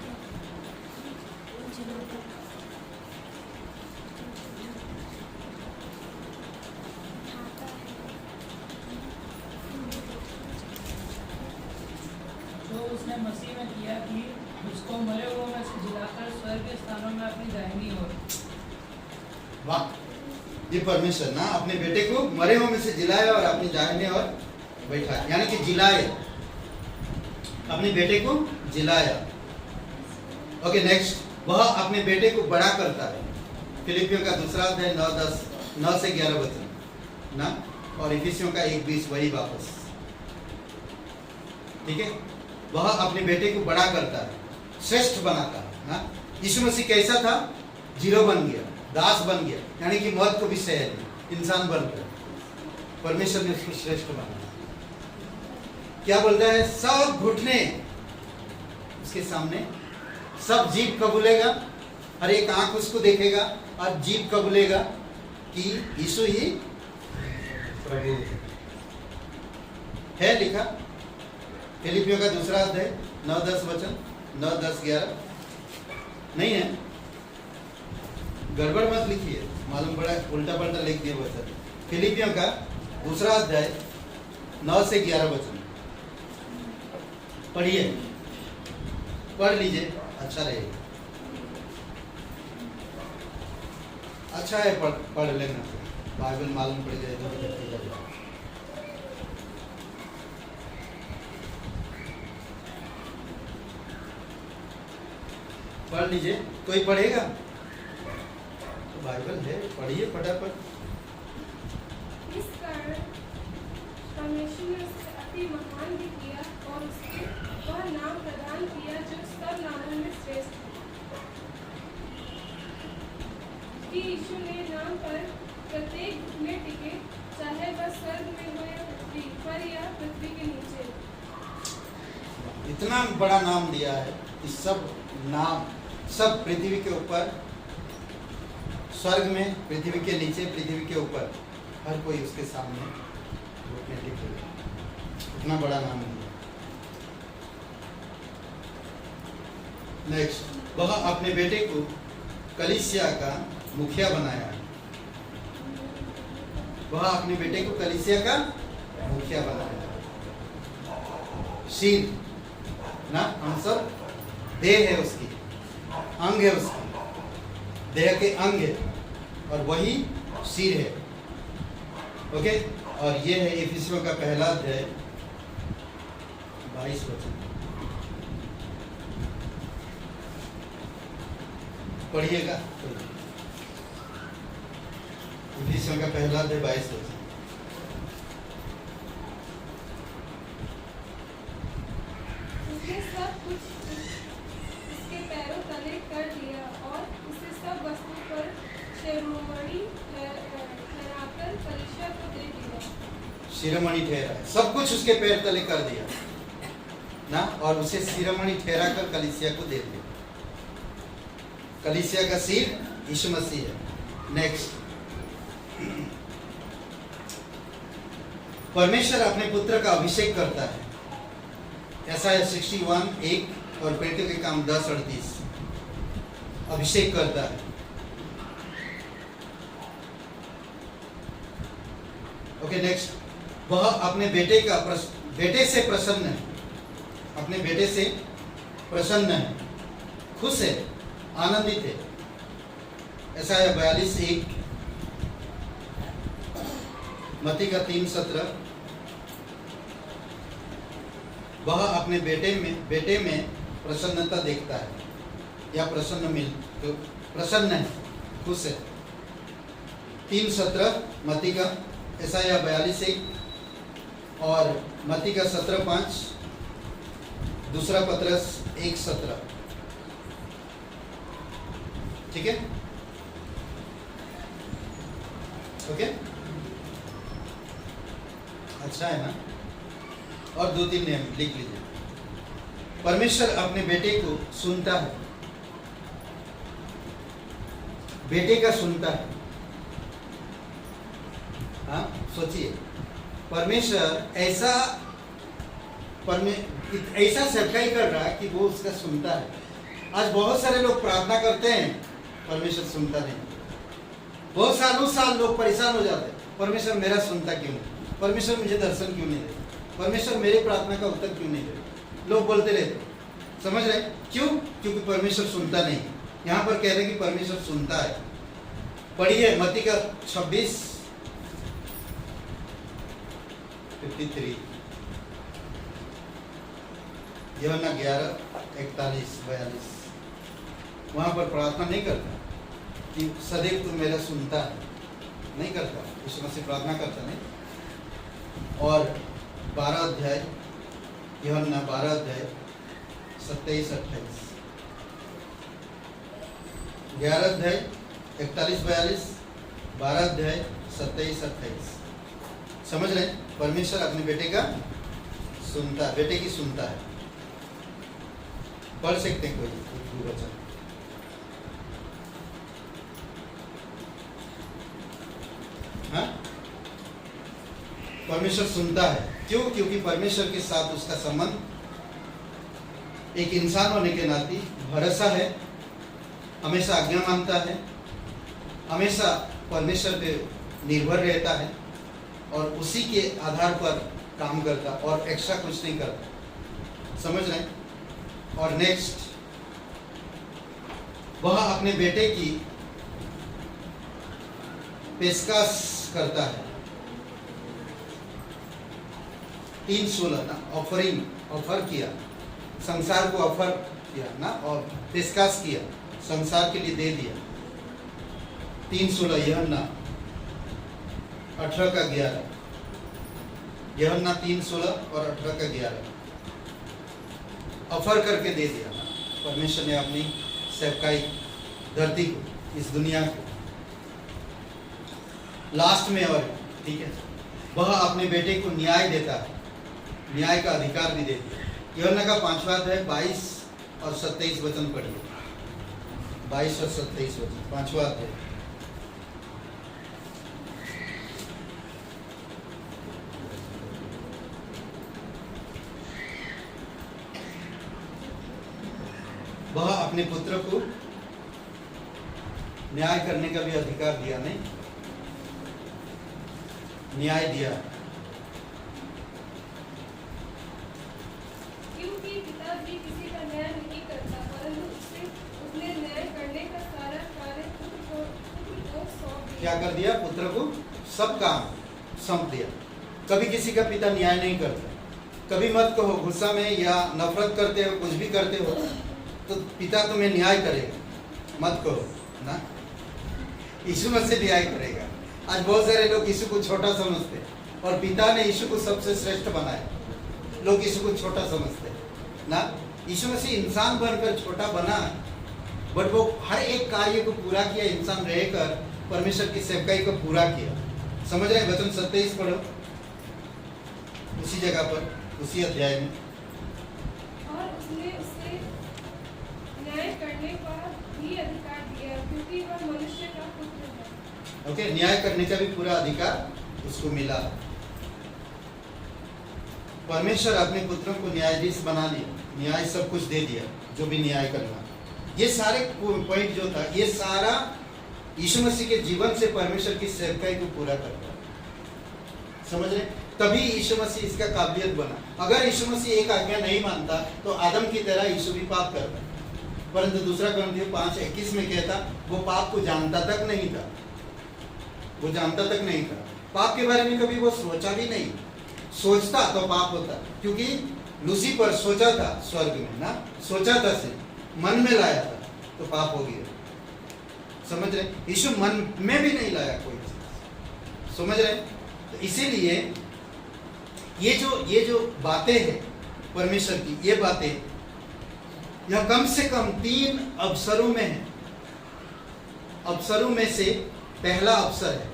जो उसने मसीह में किया कि उसको मरे हुओं में से जिलाकर स्वर्ग के स्थानों में अपनी दाहिनी ओर। वाह, ये परमेश्वर ना अपने बेटे को मरे हुओं में से जिलाया और अपनी दाहिने ओर बैठा, यानी कि जिलाए, अपने बेटे को जिलाया। ओके, नेक्स्ट, वह अपने बेटे को बड़ा करता है। फिलिपियों का 2 अध्याय 9 से 11 वचन ना, और इफिसियों का 1:20 वही वापस। ठीक है, वह अपने बेटे को बड़ा करता है, श्रेष्ठ बनाता है ना। यीशु मसीह कैसा था? जीरो बन गया, दास बन गया, यानी कि मौत को भी सह लिया, इंसान बन गया। परमेश्वर ने उसको श्रेष्ठ बनाया। क्या बोलता है? सब घुटने उसके सामने, सब जीभ कबूलेगा, हर एक आंख उसको देखेगा और जीभ कबूलेगा कि यीशु ही प्रभु है। लिखा फिलिपियों का 2 अध्याय 9-10 वचन, 9-10-11 नहीं है, गड़बड़ मत लिखिए, मालूम पड़ा उल्टा पलटा लिख दिया वचन। फिलिपियों का 2 अध्याय 9 से 11 वचन पढ़िए, पढ़ लीजिए, अच्छा रहेगा। अच्छा है, पढ़ लेना, बाइबल मालूम पड़ जाए तो। पढ़ लीजिए, कोई पढ़ेगा? तो बाइबल है, पढ़िए फटाफट। इस कारण परमेश्वर ने उसे अति महान भी किया और उसके वह नाम प्रदान किया जो सब नामों में श्रेष्ठ है, कि यीशु ने नाम पर प्रत्येक घुटने टिके, चाहे वह स्वर्ग में हो या पृथ्वी पर या पृथ्वी के नीचे। इतना बड़ा नाम दिया है कि सब नाम, सब पृथ्वी के ऊपर, स्वर्ग में, पृथ्वी के नीचे, पृथ्वी के ऊपर, हर कोई उसके सामने घुटने टेकेगा। इतना बड़ा नाम दिया। नेक्स्ट, वह अपने बेटे को कलीसिया का मुखिया बनाया। वह अपने बेटे को कलीसिया का मुखिया बनाया। शील ना, हम सब देह है उसकी, अंग है उसकी, देह के अंग है, और वही सिर है। ओके, और ये है इफिसियों का 1 अध्याय 22 वचन। पढ़िएगा। विभीषण का पहला अध्याय 22 वचन। उसने सब कुछ उसके पैरों तले कर दिया और उसे सब वस्तु पर शिरोमणि ठहराकर कलीसिया को दे दिया। शिरोमणि ठहरा, सब कुछ उसके पैर तले कर दिया ना, और उसे शिरोमणि ठहरा कर कलीसिया को दे दिया। कलीसिया का सिर यीशु मसीह है। नेक्स्ट, परमेश्वर अपने पुत्र का अभिषेक करता है। यशायाह 61:1 और पेटों के काम 10:38 अभिषेक करता है। ओके नेक्स्ट, वह अपने बेटे से प्रसन्न है, अपने बेटे से प्रसन्न है, खुश है, आनंदित है। यशायाह 42:1, मत्ती का 3:17, वह अपने बेटे में प्रसन्नता देखता है या प्रसन्न है, खुश है। 3:17 मत्ती का, यशायाह 42:1 और मत्ती का 17:5, दूसरा पतरस 1:17। ठीक है, ओके, अच्छा है ना। और 2-3 नियम लिख लीजिए। परमेश्वर अपने बेटे को सुनता है, बेटे का सुनता है। हाँ, सोचिए, परमेश्वर ऐसा सेवकाई कर रहा है कि वो उसका सुनता है। आज बहुत सारे लोग प्रार्थना करते हैं, परमेश्वर सुनता नहीं। बहुत साल लोग परेशान हो जाते हैं, परमेश्वर मेरा सुनता क्यों नहीं, परमेश्वर मुझे दर्शन क्यों नहीं दे, परमेश्वर मेरी प्रार्थना का उत्तर क्यों नहीं दे। लोग बोलते रहते, समझ रहे क्यों? क्योंकि परमेश्वर सुनता नहीं। यहाँ पर कह रहे कि परमेश्वर सुनता है। पढ़िए मत्ती का 26:53, यूहन्ना 11:41-42। वहाँ पर प्रार्थना नहीं करता कि सदैव तू मेरा सुनता है, नहीं करता। यीशु मसीह प्रार्थना करता नहीं। और 12 अध्याय, यूहन्ना 12 27-28, 11 41-42, 12 27-28। समझ रहे? परमेश्वर अपने बेटे का सुनता है, बेटे की सुनता है। पढ़ सकते हैं कोई वचन? हाँ, परमेश्वर सुनता है। क्यों? क्योंकि परमेश्वर के साथ उसका संबंध एक इंसान होने के नाते भरोसा है, हमेशा आज्ञा मानता है, हमेशा परमेश्वर पे निर्भर रहता है और उसी के आधार पर काम करता और एक्स्ट्रा कुछ नहीं करता। समझ रहे हैं? और नेक्स्ट, वह अपने बेटे की पेशकश करता है। 3:16 ना, ऑफर किया, संसार को ऑफर किया ना, और पेशकश किया, संसार के लिए दे दिया। 3:16 यूहन्ना 18:11, यूहन्ना 3:16 और 18:11 ऑफर करके दे दिया। परमेश्वर ने अपनी सेवकाई धरती को, इस दुनिया को। लास्ट में और ठीक है, वह अपने बेटे को न्याय देता है, न्याय का अधिकार भी देता है। यूहन्ना का 5वां अध्याय 22 और 27 वचन पढ़िए। 22 और 27 वचन, 5वां अध्याय। वह अपने पुत्र को न्याय करने का भी अधिकार दिया, नहीं, न्याय दिया। क्योंकि पिता भी किसी का न्याय नहीं करता, परंतु उसने न्याय करने का सारा कार्य पुत्र को सौंप दिया। क्या कर दिया? पुत्र को सब काम सौंप दिया। कभी किसी का पिता न्याय नहीं करता। कभी मत कहो, गुस्सा में या नफरत करते हो, कुछ भी करते हो तो पिता तुम्हें न्याय करेगा। मत करो ना, यीशु मसीह न्याय करेगा। आज बहुत सारे लोग यीशु को छोटा समझते हैं और पिता ने यीशु को सबसे श्रेष्ठ बनाया, लोग यीशु को छोटा समझते हैं ना। यीशु मसीह इंसान बनकर छोटा बना, बट वो हर एक कार्य को पूरा किया, इंसान रहकर परमेश्वर की सेवकाई को पूरा किया। समझ रहे हैं? वचन 27 पढ़ो, उसी जगह पर, उसी अध्याय में। और उसने उसे न्याय करने का भी अधिकार दिया, क्योंकि वह मनुष्य का पुत्र है। ओके, न्याय करने का भी पूरा अधिकार उसको मिला। परमेश्वर अपने पुत्रों को न्यायाधीश बना लिया, न्याय सब कुछ दे दिया, जो भी न्याय करना। ये सारे पॉइंट जो था, ये सारा यीशु मसीह के जीवन से परमेश्वर की सेवकाई को पूरा करता है। समझ रहे? तभी यीशु मसीह इसका काबिलियत बना। अगर यीशु मसीह एक आज्ञा नहीं मानता तो आदम की तरह यीशु भी पाप करता, परंतु दूसरा कुरिन्थियों 5:21 में कहता वो पाप को जानता तक नहीं था, वो जानता तक नहीं था, पाप के बारे में कभी वो सोचा भी नहीं। सोचता तो पाप होता, क्योंकि लूसीफर सोचा था स्वर्ग में ना, सोचा था सिर्फ मन में लाया था तो पाप हो गया। समझ रहे? यीशु मन में भी नहीं लाया कोई चीज। समझ रहे? तो इसीलिए ये जो बातें हैं परमेश्वर की, ये बातें यह कम से कम 3 अवसरों में है। अवसरों में से पहला अवसर है,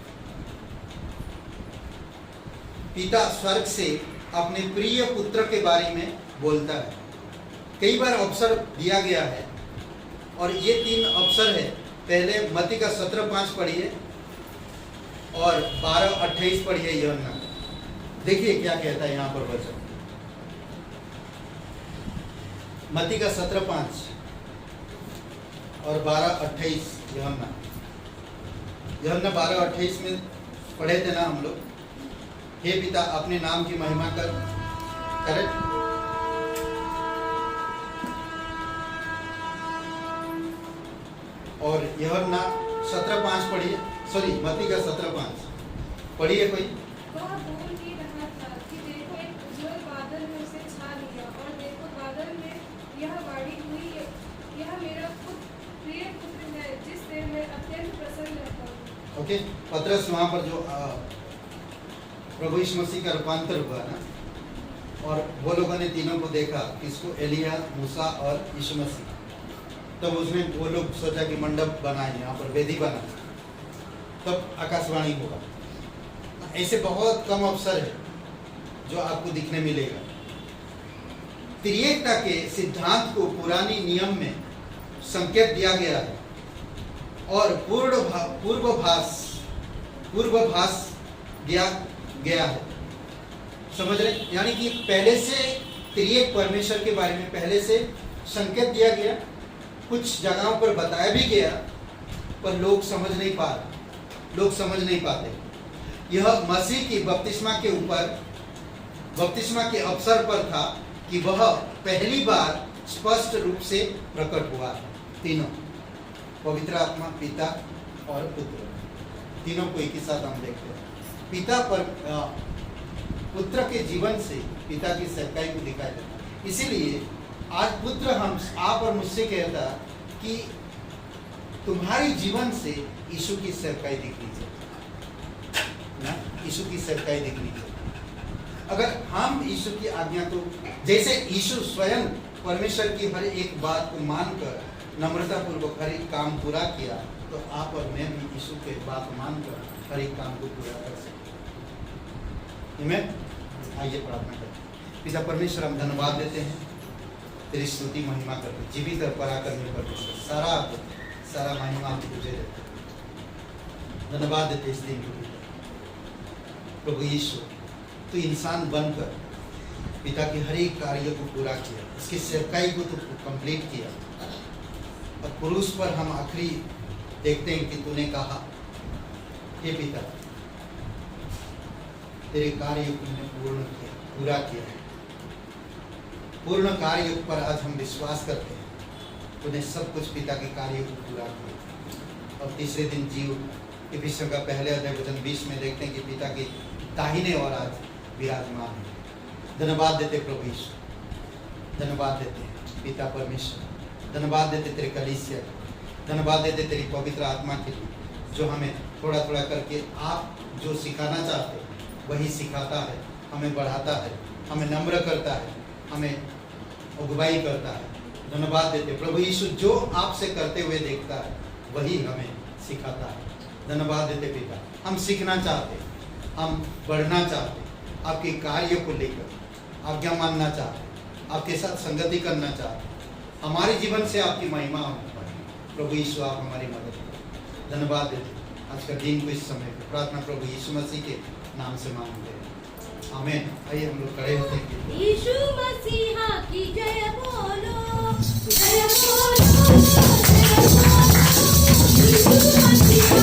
पिता स्वर्ग से अपने प्रिय पुत्र के बारे में बोलता है। कई बार अवसर दिया गया है और ये 3 अवसर है। पहले मत्ती का 17:5 पढ़िए और 12:28 पढ़िए यूहन्ना। देखिए क्या कहता है यहाँ पर वचन। मत्ती का 17:5 और 12:28 यूहन्ना 12:28 में पढ़े थे ना हम लोग। हे पिता, अपने नाम की महिमा कर। करेक्ट? और यूहन्ना 17:5 पढ़िए, सॉरी मत्ती का 17:5 पढ़िए कोई। वह बोल ही रहा था कि देखो एक उज्ज्वल बादल में उसे छा लिया, और देखो बादल में यह वाणी हुई, यह मेरा प्रिय पुत्र है, जिससे मैं अत्यंत प्रसन्न रहता हूँ। ओके, पतरस वहाँ पर जो प्रभु यीशु मसीह का रूपांतर हुआ ना, और वो लोगों ने तीनों को देखा, किसको? एलिया, मूसा और यीशु मसीह। तब उसमें वो लोग सोचा कि मंडप बनाए, यहाँ पर वेदी बनाए, तब आकाशवाणी होगा। ऐसे बहुत कम अवसर है जो आपको दिखने मिलेगा। त्रिएकता के सिद्धांत को पुरानी नियम में संकेत दिया गया है और पूर्वाभास दिया गया है। समझ रहे? यानी कि पहले से त्रिएक परमेश्वर के बारे में पहले से संकेत दिया गया, कुछ जगहों पर बताया भी गया, पर लोग समझ नहीं पाते। यह मसीह की बपतिस्मा के ऊपर, बपतिस्मा के अवसर पर था कि वह पहली बार स्पष्ट रूप से प्रकट हुआ। तीनों, पवित्र आत्मा, पिता और पुत्र, तीनों को एक ही साथ हम देखते हैं। पिता पर पुत्र के जीवन से पिता की सेवकाई को दिखाया जाता है। इसीलिए आज पुत्र आप और मुझसे कहता कि तुम्हारी जीवन से यीशु की सेवकाई दिखनी चाहिए ना, यीशु की सेवकाई दिखनी चाहिए। अगर हम यीशु की आज्ञा को, जैसे यीशु स्वयं परमेश्वर की हर एक बात को मानकर नम्रता पूर्वक हर एक काम पूरा किया, तो आप और मैं भी यीशु के बात मानकर हर एक काम को पूरा कर सकते। आइए प्रार्थना करें। पिता परमेश्वर, हम धन्यवाद देते हैं, तेरी स्तुति महिमा करते, जीवित और पराक्रमी परमेश्वर, सारा महिमा हम तुझे देते हैं। धन्यवाद देते इस दिन को प्रभु यीशु, तू इंसान बनकर पिता के हर एक कार्य को पूरा किया, उसकी सेवकाई को तू कंप्लीट किया, और क्रूस पर हम आखिरी देखते हैं कि तूने कहा, हे पिता, तेरे कार्य को तूने पूरा किया है। पूर्ण कार्य पर आज हम विश्वास करते हैं, तूने सब कुछ पिता के कार्य को पूरा किया और तीसरे दिन जी उठा। इफिसियों का पहले अध्याय वचन 20 में देखते हैं कि पिता के दाहिने और आज विराजमान है। धन्यवाद देते प्रभु यीशु, धन्यवाद देते पिता परमेश्वर, धन्यवाद देते तेरे कलीसिया, धन्यवाद देते तेरी पवित्र आत्मा के लिए, जो हमें थोड़ा थोड़ा करके आप जो सिखाना चाहते हैं वही सिखाता है, हमें बढ़ाता है, हमें नम्र करता है, हमें अगुवाई करता है। धन्यवाद देते प्रभु यीशु, जो आपसे करते हुए देखता है वही हमें सिखाता है। धन्यवाद देते पिता, हम सीखना चाहते, हम बढ़ना चाहते, आपके कार्यों को लेकर आज्ञा मानना चाहते, आपके साथ संगति करना चाहते, हमारे जीवन से आपकी महिमा होने पाए। प्रभु यीशु आप हमारी मदद करें। धन्यवाद देते आज का दिन को इस समय को प्रार्थना प्रभु यीशु मसीह के नाम से मांगते हैं, आमीन। आइए हम लोग खड़े होते हैं। यीशु मसीहा की जय बोलो, जय बोलो, जय बोलो। यीशु मसीहा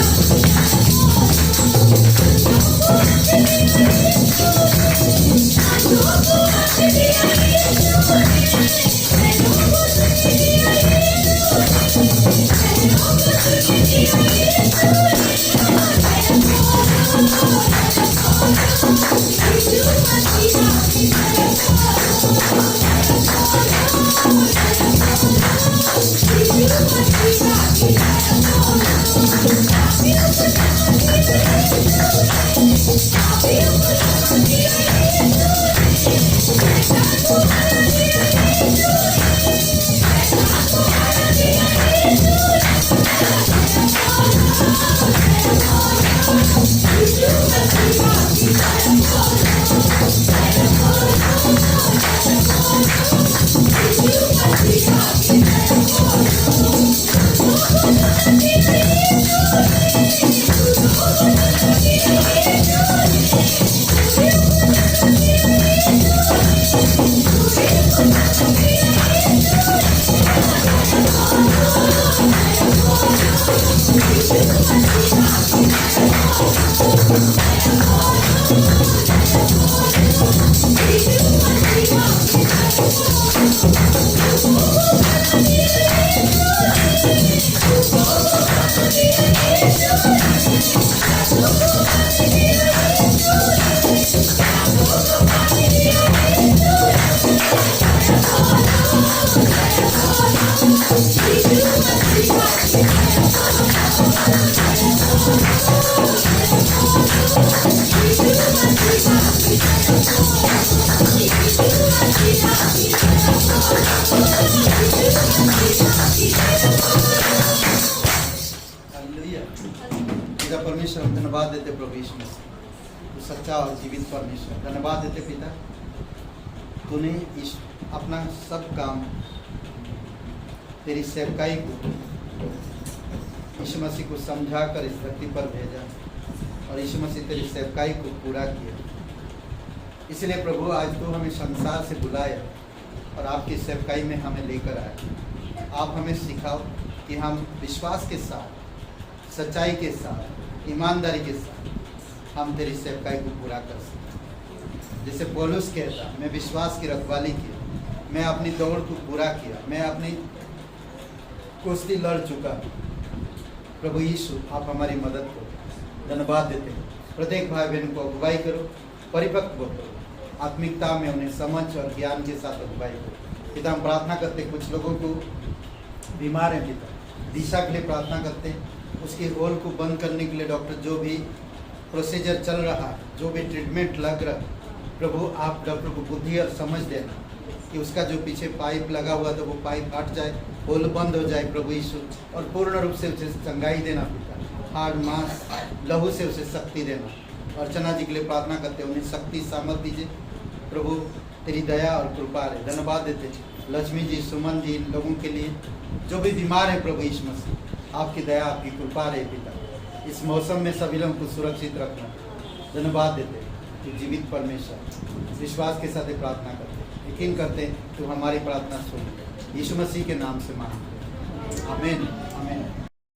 हालेलुया। पिता परमेश्वर, हम धन्यवाद देते प्रभु यीशु मसीह, तू सच्चा और जीवित परमेश्वर। धन्यवाद देते पिता, तूने इस अपना सब काम तेरी सेवकाई को यीशु मसीह को समझा कर इस धरती पर भेजा और यीशु मसीह तेरी सेवकाई को पूरा किया। इसलिए प्रभु आज तो हमें संसार से बुलाया और आपकी सेवकाई में हमें लेकर आए। आप हमें सिखाओ कि हम विश्वास के साथ, सच्चाई के साथ, ईमानदारी के साथ हम तेरी सेवकाई को पूरा कर सकें। जैसे पौलुस कहता, मैं विश्वास की रखवाली की, मैं अपनी दौड़ को पूरा किया, मैं अपनी कुश्ती लड़ चुका। प्रभु यीशु आप हमारी मदद करो। धन्यवाद देते हैं। प्रत्येक भाई बहन को अगुवाई करो, परिपक्व करो, आत्मिकता में उन्हें समझ और ज्ञान के साथ अगुवाई करो। पिता हम प्रार्थना करते, कुछ लोगों को बीमार है पिता, दिशा के लिए प्रार्थना करते हैं, उसकी होल को बंद करने के लिए डॉक्टर जो भी प्रोसीजर चल रहा है, जो भी ट्रीटमेंट लग रहा है, प्रभु आप डॉक्टर को बुद्धि और समझ देना कि उसका जो पीछे पाइप लगा हुआ था वो पाइप हट जाए, होल बंद हो जाए प्रभु यीशु, और पूर्ण रूप से उसे चंगाई देना पिता, हाड़ मांस लहू से उसे शक्ति देना। अर्चना जी के लिए प्रार्थना करते हैं, उन्हें शक्ति सामर्थ दीजिए प्रभु, तेरी दया और कृपा है। धन्यवाद देते लक्ष्मी जी, सुमन जी, इन लोगों के लिए जो भी बीमार है प्रभु यीशु मसीह, आपकी दया आपकी कृपा रहे पिता। इस मौसम में सभी लोगों को सुरक्षित रखना। धन्यवाद देते कि जीवित परमेश्वर, विश्वास के साथ प्रार्थना करते, यकीन करते तो हमारी प्रार्थना सुन, यीशु मसीह के नाम से मांगते। आमीन, आमीन।